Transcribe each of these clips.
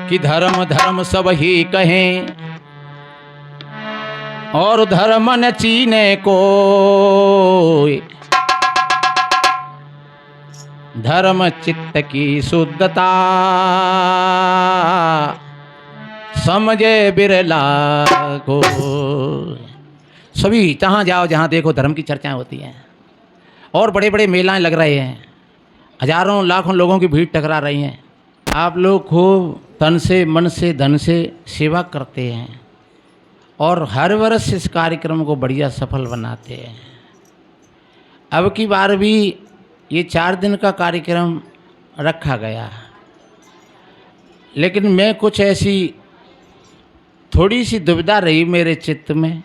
कि धर्म धर्म सब ही कहें और धर्म न चीने को। धर्म चित्त की शुद्धता समझे बिरला को। सभी जहाँ जाओ जहाँ देखो धर्म की चर्चाएं होती हैं और बड़े बड़े मेलाएं लग रहे हैं, हजारों लाखों लोगों की भीड़ टकरा रही हैं। आप लोग खूब तन से मन से धन से सेवा करते हैं और हर वर्ष इस कार्यक्रम को बढ़िया सफल बनाते हैं। अब की बार भी ये 4 दिन का कार्यक्रम रखा गया, लेकिन मैं कुछ ऐसी थोड़ी सी दुविधा रही मेरे चित्त में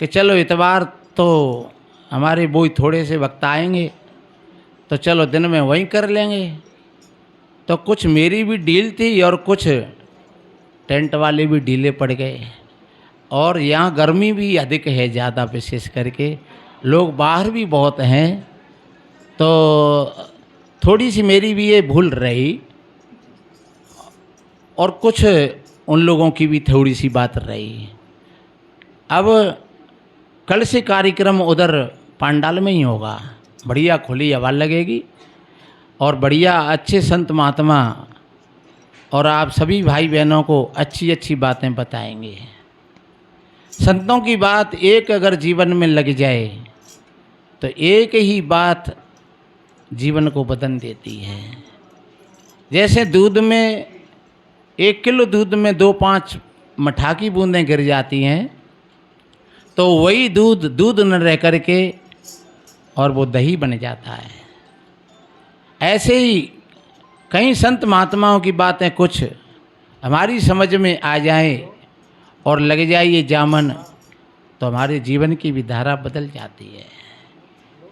कि चलो इतवार तो हमारे वो थोड़े से वक्त आएंगे तो चलो दिन में वहीं कर लेंगे। तो कुछ मेरी भी डील थी और कुछ टेंट वाले भी ढीले पड़ गए और यहाँ गर्मी भी अधिक है ज़्यादा, विशेष करके लोग बाहर भी बहुत हैं, तो थोड़ी सी मेरी भी ये भूल रही और कुछ उन लोगों की भी थोड़ी सी बात रही। अब कल से कार्यक्रम उधर पांडाल में ही होगा, बढ़िया खुली हवा लगेगी और बढ़िया अच्छे संत महात्मा और आप सभी भाई बहनों को अच्छी अच्छी बातें बताएंगे। संतों की बात एक अगर जीवन में लग जाए तो एक ही बात जीवन को बदल देती है। जैसे दूध में 1 किलो दूध में 2-5 मठा की बूंदें गिर जाती हैं तो वही दूध न रह करके और वो दही बन जाता है। ऐसे ही कई संत महात्माओं की बातें कुछ हमारी समझ में आ जाए और लग जाए ये जामन तो हमारे जीवन की भी धारा बदल जाती है।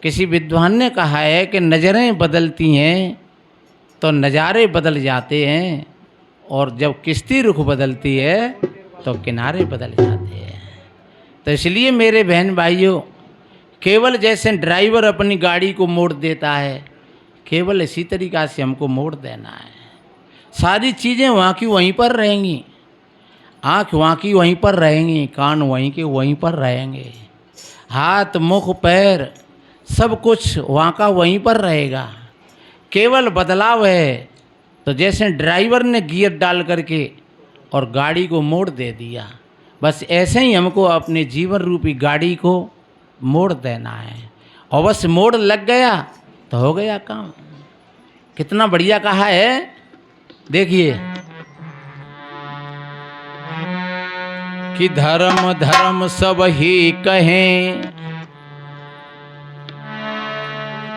किसी विद्वान ने कहा है कि नज़रें बदलती हैं तो नज़ारे बदल जाते हैं और जब किश्ती रुख बदलती है तो किनारे बदल जाते हैं। तो इसलिए मेरे बहन भाइयों, केवल जैसे ड्राइवर अपनी गाड़ी को मोड़ देता है, केवल इसी तरीक़ा से हमको मोड़ देना है। सारी चीज़ें वहाँ की वहीं पर रहेंगी, आँख वहाँ की वहीं पर रहेंगी, कान वहीं के वहीं पर रहेंगे, हाथ मुख पैर सब कुछ वहाँ का वहीं पर रहेगा। केवल बदलाव है तो जैसे ड्राइवर ने गियर डाल करके और गाड़ी को मोड़ दे दिया, बस ऐसे ही हमको अपने जीवन रूपी गाड़ी को मोड़ देना है और बस मोड़ लग गया तो हो गया काम। कितना बढ़िया कहा है, देखिए कि धर्म धर्म सब ही कहें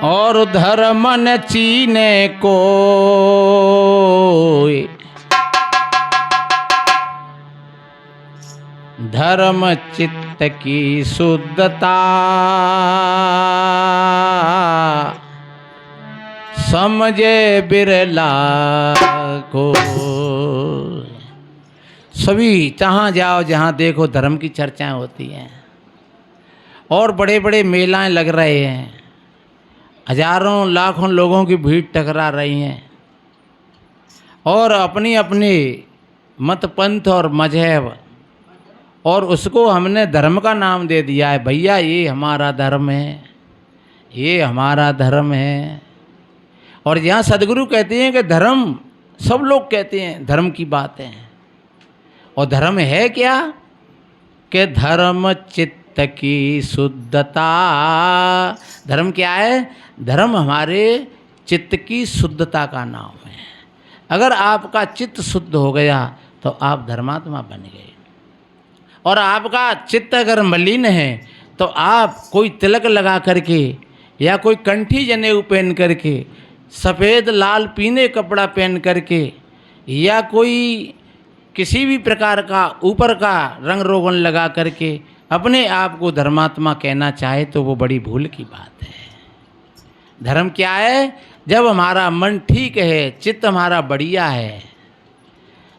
और धर्म न चीने को। धर्म चित्त की शुद्धता समझे बिरला को। सभी जहाँ जाओ जहाँ देखो धर्म की चर्चाएं होती हैं और बड़े बड़े मेलाएं लग रहे हैं, हजारों लाखों लोगों की भीड़ टकरा रही हैं और अपनी अपनी मत पंथ और मजहब और उसको हमने धर्म का नाम दे दिया है। भैया ये हमारा धर्म है, ये हमारा धर्म है। और यहाँ सदगुरु कहते हैं कि धर्म, सब लोग कहते हैं धर्म की बातें हैं और धर्म है क्या कि धर्म चित्त की शुद्धता। धर्म क्या है? धर्म हमारे चित्त की शुद्धता का नाम है। अगर आपका चित्त शुद्ध हो गया तो आप धर्मात्मा बन गए और आपका चित्त अगर मलिन है तो आप कोई तिलक लगा करके या कोई कंठी जनेऊ पहन करके, सफ़ेद लाल पीले कपड़ा पहन करके या कोई किसी भी प्रकार का ऊपर का रंग रोगन लगा करके अपने आप को धर्मात्मा कहना चाहे तो वो बड़ी भूल की बात है। धर्म क्या है? जब हमारा मन ठीक है, चित्त हमारा बढ़िया है।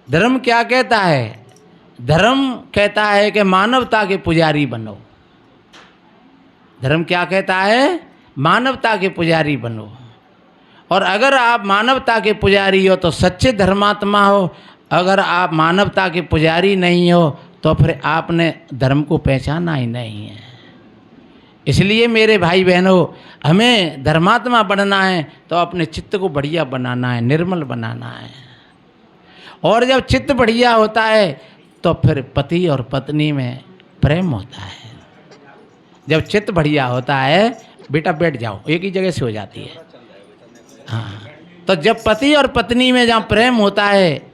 धर्म क्या कहता है? धर्म कहता है कि मानवता के पुजारी बनो। धर्म क्या कहता है? मानवता के पुजारी बनो। और अगर आप मानवता के पुजारी हो तो सच्चे धर्मात्मा हो। अगर आप मानवता के पुजारी नहीं हो तो फिर आपने धर्म को पहचाना ही नहीं है। इसलिए मेरे भाई बहनों, हमें धर्मात्मा बनना है तो अपने चित्त को बढ़िया बनाना है, निर्मल बनाना है। और जब चित्त बढ़िया होता है तो फिर पति और पत्नी में प्रेम होता है। जब चित्त बढ़िया होता है, बेटा बैठ जाओ, एक ही जगह से हो जाती है। हाँ, तो जब पति और पत्नी में जहाँ प्रेम होता है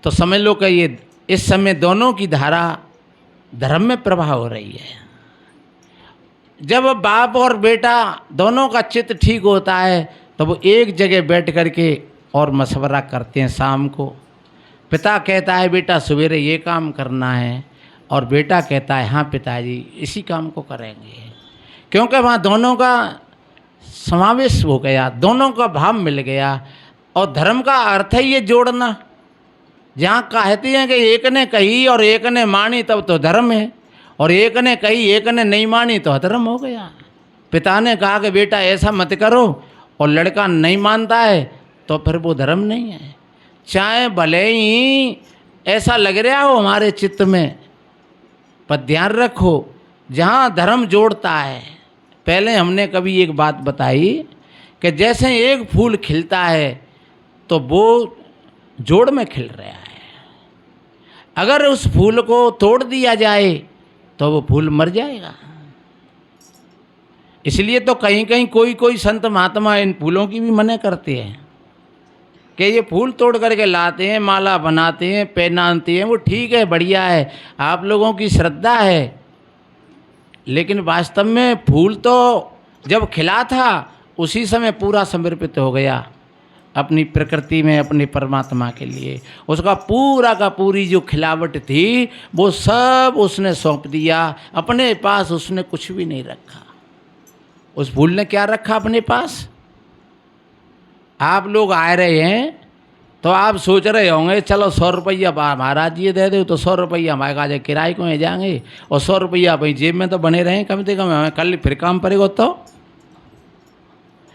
तो समझ लो कि ये इस समय दोनों की धारा धर्म में प्रवाह हो रही है। जब बाप और बेटा दोनों का चित्त ठीक होता है तो वो एक जगह बैठ करके और मशवरा करते हैं। शाम को पिता कहता है बेटा सवेरे ये काम करना है, और बेटा कहता है हाँ पिताजी इसी काम को करेंगे, क्योंकि वहाँ दोनों का समावेश हो गया, दोनों का भाव मिल गया। और धर्म का अर्थ है ये जोड़ना। जहाँ कहते हैं कि एक ने कही और एक ने मानी तब तो धर्म है, और एक ने कही एक ने नहीं मानी तो अधर्म हो गया। पिता ने कहा कि बेटा ऐसा मत करो और लड़का नहीं मानता है तो फिर वो धर्म नहीं है। चाहे भले ही ऐसा लग रहा हो हमारे चित्त में, पर ध्यान रखो जहाँ धर्म जोड़ता है। पहले हमने कभी एक बात बताई कि जैसे एक फूल खिलता है तो वो जोड़ में खिल रहा है। अगर उस फूल को तोड़ दिया जाए तो वो फूल मर जाएगा। इसलिए तो कहीं कहीं कोई कोई संत महात्मा इन फूलों की भी मना करते हैं कि ये फूल तोड़ करके लाते हैं, माला बनाते हैं, पहनाते हैं। वो ठीक है, बढ़िया है, आप लोगों की श्रद्धा है, लेकिन वास्तव में फूल तो जब खिला था उसी समय पूरा समर्पित हो गया अपनी प्रकृति में, अपने परमात्मा के लिए। उसका पूरा का पूरी जो खिलावट थी वो सब उसने सौंप दिया अपने पास। उसने कुछ भी नहीं रखा। उस फूल ने क्या रखा अपने पास? आप लोग आ रहे हैं तो आप सोच रहे होंगे चलो 100 रुपया महाराज जी दे दो तो 100 रुपया हमारे कहा किराए को ही जाएंगे, और 100 रुपया भाई जेब में तो बने रहें कम से कम, हमें कल फिर काम पड़ेगा तो।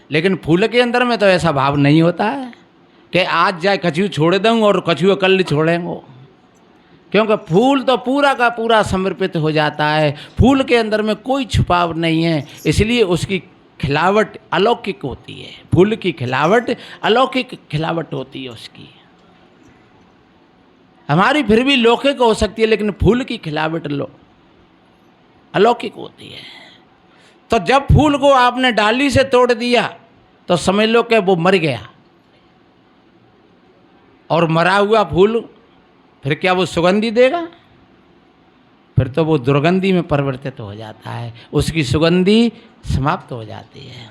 लेकिन फूल के अंदर में तो ऐसा भाव नहीं होता है कि आज जाए कछुआ छोड़ दूँगा और कछुआ कल छोड़ेंगे, क्योंकि फूल तो पूरा का पूरा समर्पित हो जाता है। फूल के अंदर में कोई छुपाव नहीं है, इसलिए उसकी खिलावट अलौकिक होती है। फूल की खिलावट अलौकिक खिलावट होती है उसकी। हमारी फिर भी लौकिक हो सकती है, लेकिन फूल की खिलावट अलौकिक होती है। तो जब फूल को आपने डाली से तोड़ दिया तो समझ लो कि वो मर गया। और मरा हुआ फूल फिर क्या वो सुगंधी देगा? फिर तो वो दुर्गंधी में परिवर्तित हो जाता है, उसकी सुगंधी समाप्त हो जाती है।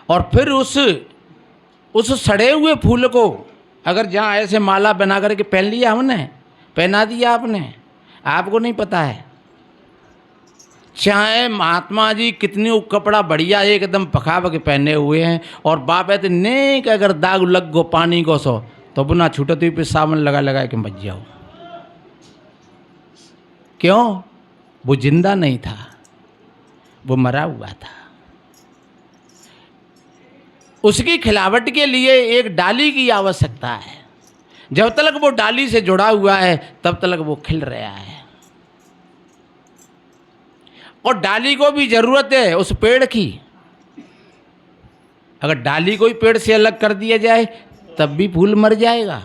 और फिर उस सड़े हुए फूल को अगर जहाँ ऐसे माला बना करके पहन लिया हमने, पहना दिया आपने, आपको नहीं पता है। चाहे महात्मा जी कितनी कपड़ा बढ़िया एकदम पखाव के पहने हुए हैं और बाप ऐसे नेक अगर दाग लग गो पानी को सो तो बुना छूटती पे सावन लगा लगा के मच जाओ। क्यों? वो जिंदा नहीं था, वो मरा हुआ था। उसकी खिलावट के लिए एक डाली की आवश्यकता है। जब तक वो डाली से जुड़ा हुआ है तब तक वो खिल रहा है। और डाली को भी जरूरत है उस पेड़ की। अगर डाली को ही पेड़ से अलग कर दिया जाए तब भी फूल मर जाएगा।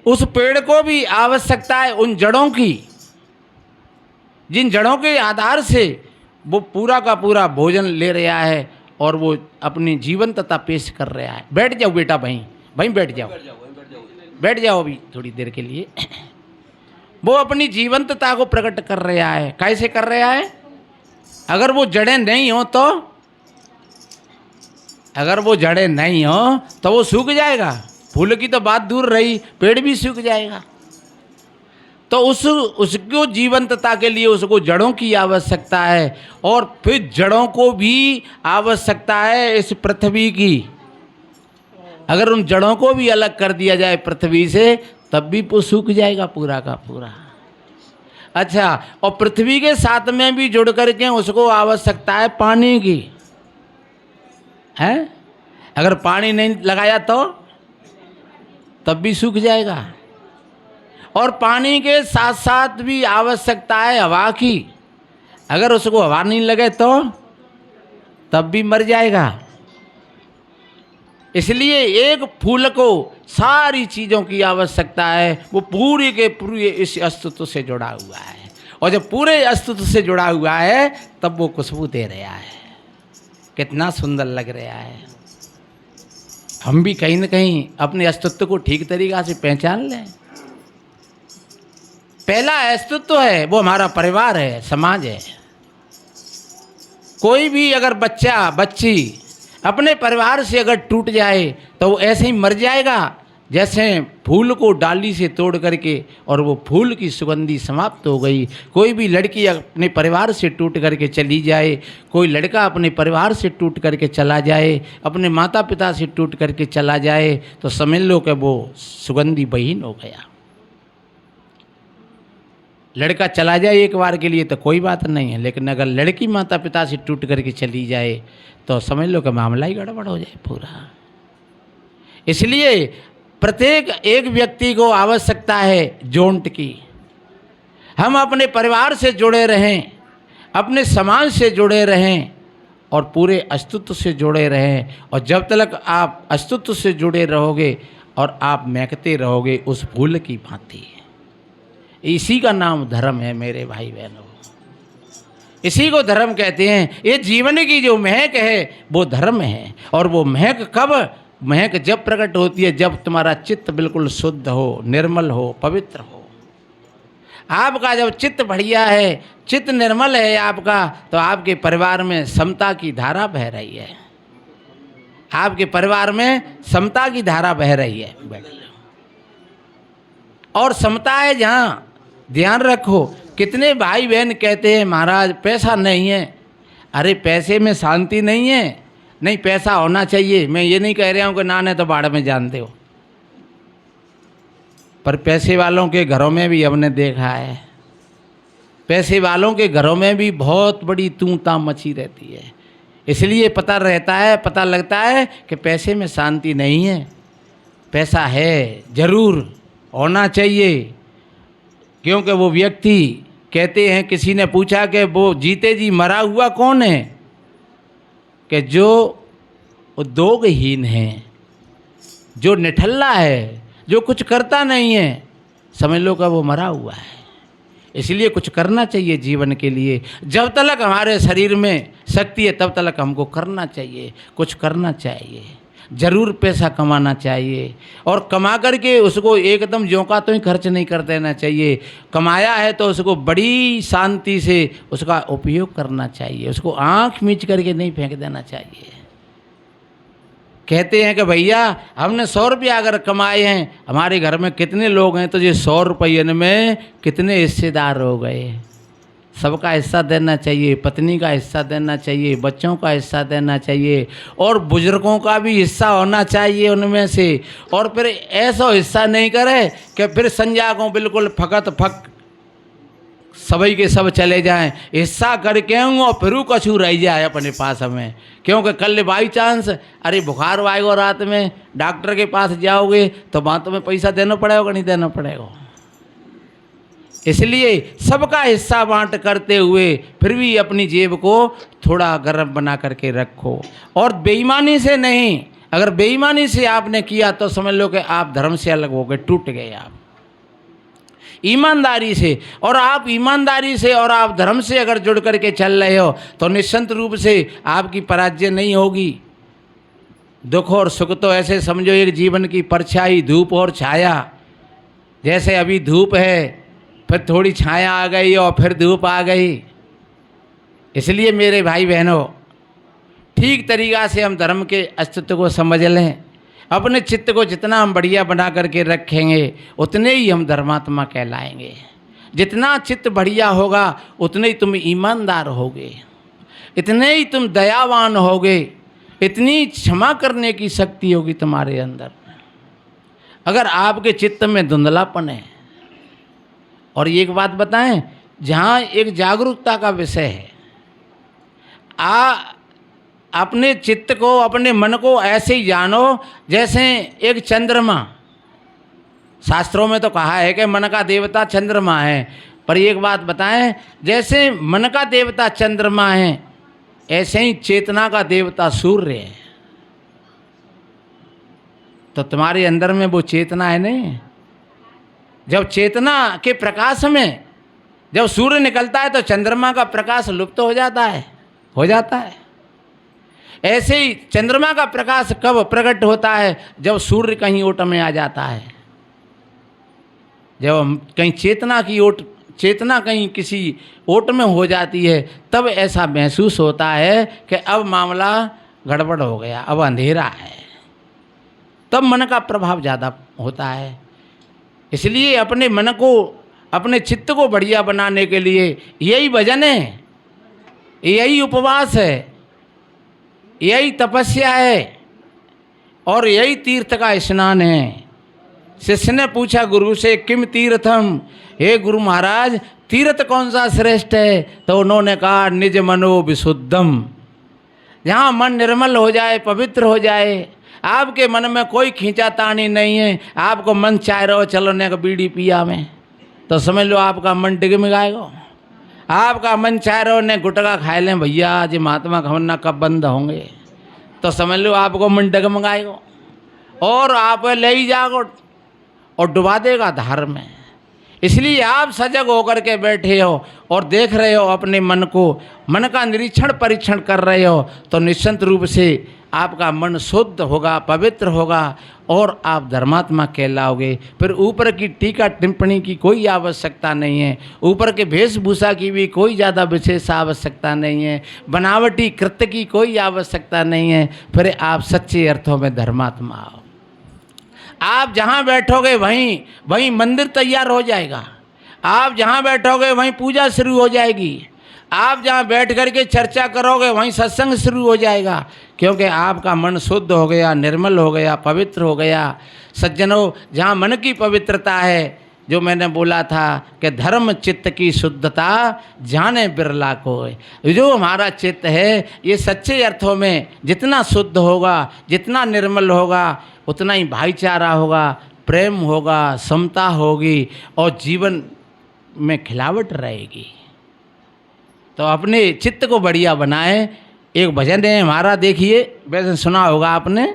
उस पेड़ को भी आवश्यकता है उन जड़ों की, जिन जड़ों के आधार से वो पूरा का पूरा भोजन ले रहा है और वो अपनी जीवंतता पेश कर रहा है। बैठ जाओ बेटा, भाई बैठ जाओ, बैठ जाओ अभी थोड़ी देर के लिए। वो अपनी जीवंतता को प्रकट कर रहा है। कैसे कर रहा है? अगर वो जड़ें नहीं हो तो, अगर वो जड़ें नहीं हो तो वो सूख जाएगा। फूल की तो बात दूर रही, पेड़ भी सूख जाएगा। तो उसको जीवंतता के लिए उसको जड़ों की आवश्यकता है, और फिर जड़ों को भी आवश्यकता है इस पृथ्वी की। अगर उन जड़ों को भी अलग कर दिया जाए पृथ्वी से तब भी वो सूख जाएगा पूरा का पूरा। अच्छा, और पृथ्वी के साथ में भी जुड़ करके उसको आवश्यकता है पानी की, है? अगर पानी नहीं लगाया तो तब भी सूख जाएगा। और पानी के साथ साथ भी आवश्यकता है हवा की, अगर उसको हवा नहीं लगे तो तब भी मर जाएगा। इसलिए एक फूल को सारी चीज़ों की आवश्यकता है, वो पूरी के पूरे इस अस्तित्व से जुड़ा हुआ है, और जब पूरे अस्तित्व से जुड़ा हुआ है तब वो खुशबू दे रहा है। कितना सुंदर लग रहा है। हम भी कहीं न कहीं अपने अस्तित्व को ठीक तरीक़ा से पहचान लें। पहला अस्तित्व है वो हमारा परिवार है, समाज है। कोई भी अगर बच्चा बच्ची अपने परिवार से अगर टूट जाए तो वो ऐसे ही मर जाएगा जैसे फूल को डाली से तोड़ करके और वो फूल की सुगंधी समाप्त हो गई। कोई भी लड़की अपने परिवार से टूट करके चली जाए, कोई लड़का अपने परिवार से टूट करके चला जाए, अपने माता पिता से टूट करके चला जाए, तो समझ लो कि वो सुगंधी बहीन हो गया। लड़का चला जाए एक बार के लिए तो कोई बात नहीं है, लेकिन अगर लड़की माता पिता से टूट करके चली जाए तो समझ लो कि मामला ही गड़बड़ हो जाए पूरा। इसलिए प्रत्येक एक व्यक्ति को आवश्यकता है जोंट की। हम अपने परिवार से जुड़े रहें, अपने समाज से जुड़े रहें और पूरे अस्तित्व से जुड़े रहें। और जब तक आप अस्तित्व से जुड़े रहोगे और आप महकते रहोगे उस फूल की भांति। इसी का नाम धर्म है मेरे भाई बहनों, इसी को धर्म कहते हैं। ये जीवन की जो महक है वो धर्म है। और वो महक कब, महक जब प्रकट होती है जब तुम्हारा चित्त बिल्कुल शुद्ध हो, निर्मल हो, पवित्र हो। आपका जब चित्त बढ़िया है, चित्त निर्मल है आपका, तो आपके परिवार में समता की धारा बह रही है। आपके परिवार में समता की धारा बह रही है। और समता है जहाँ, ध्यान रखो, कितने भाई बहन कहते हैं महाराज पैसा नहीं है। अरे पैसे में शांति नहीं है, नहीं पैसा होना चाहिए। मैं ये नहीं कह रहा हूँ कि नाने तो बाढ़ में जानते हो, पर पैसे वालों के घरों में भी हमने देखा है, पैसे वालों के घरों में भी बहुत बड़ी तू ताम मची रहती है। इसलिए पता रहता है, पता लगता है कि पैसे में शांति नहीं है। पैसा है जरूर होना चाहिए, क्योंकि वो व्यक्ति कहते हैं, किसी ने पूछा कि वो जीते जी मरा हुआ कौन है, कि जो उद्योगहीन है, जो निठल्ला है, जो कुछ करता नहीं है, समझ लो कि वो मरा हुआ है। इसलिए कुछ करना चाहिए जीवन के लिए। जब तक हमारे शरीर में शक्ति है तब तक हमको करना चाहिए, कुछ करना चाहिए। ज़रूर पैसा कमाना चाहिए और कमा करके उसको एकदम ज्यों का तो ही खर्च नहीं कर देना चाहिए। कमाया है तो उसको बड़ी शांति से उसका उपयोग करना चाहिए, उसको आँख मीच करके नहीं फेंक देना चाहिए। कहते हैं कि भैया हमने 100 रुपया अगर कमाए हैं, हमारे घर में कितने लोग हैं तो ये 100 रुपये में कितने हिस्सेदार हो गए। सबका हिस्सा देना चाहिए, पत्नी का हिस्सा देना चाहिए, बच्चों का हिस्सा देना चाहिए और बुजुर्गों का भी हिस्सा होना चाहिए उनमें से। और फिर ऐसा हिस्सा नहीं करे कि फिर संजा को बिल्कुल फकत फक सभी के सब चले जाएं। हिस्सा करके और फिर कछू रह जाए अपने पास हमें, क्योंकि कल बाई चांस अरे बुखार आएगा रात में, डॉक्टर के पास जाओगे तो वहाँ तुम्हें पैसा देना पड़ेगा नहीं देना पड़ेगा। इसलिए सबका हिस्सा बांट करते हुए फिर भी अपनी जेब को थोड़ा गर्म बना करके रखो। और बेईमानी से नहीं, अगर बेईमानी से आपने किया तो समझ लो कि आप धर्म से अलग हो गए, टूट गए आप। ईमानदारी से, और आप ईमानदारी से और आप धर्म से अगर जुड़ करके चल रहे हो तो निश्चित रूप से आपकी पराजय नहीं होगी। दुख और सुख तो ऐसे समझो एक जीवन की परछाई, धूप और छाया। जैसे अभी धूप है, फिर थोड़ी छाया आ गई और फिर धूप आ गई। इसलिए मेरे भाई बहनों, ठीक तरीक़ा से हम धर्म के अस्तित्व को समझ लें। अपने चित्त को जितना हम बढ़िया बना करके रखेंगे उतने ही हम धर्मात्मा कहलाएंगे। जितना चित्त बढ़िया होगा उतने ही तुम ईमानदार होगे, इतने ही तुम दयावान होगे, इतनी क्षमा करने की शक्ति होगी तुम्हारे अंदर। अगर आपके चित्त में धुंधलापन है, और एक बात बताएं, जहाँ एक जागरूकता का विषय है, अपने चित्त को, अपने मन को ऐसे ही जानो जैसे एक चंद्रमा। शास्त्रों में तो कहा है कि मन का देवता चंद्रमा है, पर एक बात बताएं, जैसे मन का देवता चंद्रमा है ऐसे ही चेतना का देवता सूर्य है। तो तुम्हारे अंदर में वो चेतना है नहीं। जब चेतना के प्रकाश में जब सूर्य निकलता है तो चंद्रमा का प्रकाश लुप्त हो जाता है। ऐसे ही चंद्रमा का प्रकाश कब प्रकट होता है? जब सूर्य कहीं ओट में आ जाता है, जब कहीं चेतना कहीं किसी ओट में हो जाती है, तब ऐसा महसूस होता है कि अब मामला गड़बड़ हो गया, अब अंधेरा है। तब मन का प्रभाव ज़्यादा होता है। इसलिए अपने मन को, अपने चित्त को बढ़िया बनाने के लिए यही भजन है, यही उपवास है, यही तपस्या है और यही तीर्थ का स्नान है। शिष्य ने पूछा गुरु से, किम तीर्थम, हे गुरु महाराज तीर्थ कौन सा श्रेष्ठ है? तो उन्होंने कहा, निज मनो विशुद्धम। जहाँ मन निर्मल हो जाए, पवित्र हो जाए, आपके मन में कोई खींचातानी नहीं है, आपको मन चाह रहा हो चलो ने बीड़ी पिया में, तो समझ लो आपका मन डिगमिगाएगा। आपका मन चाह रहा हो ने गुटखा खाए लें भैया, आज महात्मा खवन्ना कब बंद होंगे, तो समझ लो आपको मन डगमगाएगा और आप ले ही जाओ और डुबा देगा धार में। इसलिए आप सजग होकर के बैठे हो और देख रहे हो अपने मन को, मन का निरीक्षण परीक्षण कर रहे हो, तो निश्चित रूप से आपका मन शुद्ध होगा, पवित्र होगा और आप धर्मात्मा कहलाओगे। फिर ऊपर की टीका टिप्पणी की कोई आवश्यकता नहीं है, ऊपर के वेशभूषा की भी कोई ज़्यादा विशेष आवश्यकता नहीं है, बनावटी कृत्य की कोई आवश्यकता नहीं है। फिर आप सच्चे अर्थों में धर्मात्मा हो। आप जहाँ बैठोगे वहीं मंदिर तैयार हो जाएगा, आप जहाँ बैठोगे वहीं पूजा शुरू हो जाएगी, आप जहाँ बैठ कर के चर्चा करोगे वहीं सत्संग शुरू हो जाएगा, क्योंकि आपका मन शुद्ध हो गया, निर्मल हो गया, पवित्र हो गया। सज्जनों, जहाँ मन की पवित्रता है, जो मैंने बोला था कि धर्म चित्त की शुद्धता जाने बिरला को, जो हमारा चित्त है ये सच्चे अर्थों में जितना शुद्ध होगा, जितना निर्मल होगा, उतना ही भाईचारा होगा, प्रेम होगा, समता होगी और जीवन में खिलावट रहेगी। तो अपने चित्त को बढ़िया बनाएं। एक भजन है हमारा, देखिए, वैसे सुना होगा आपने,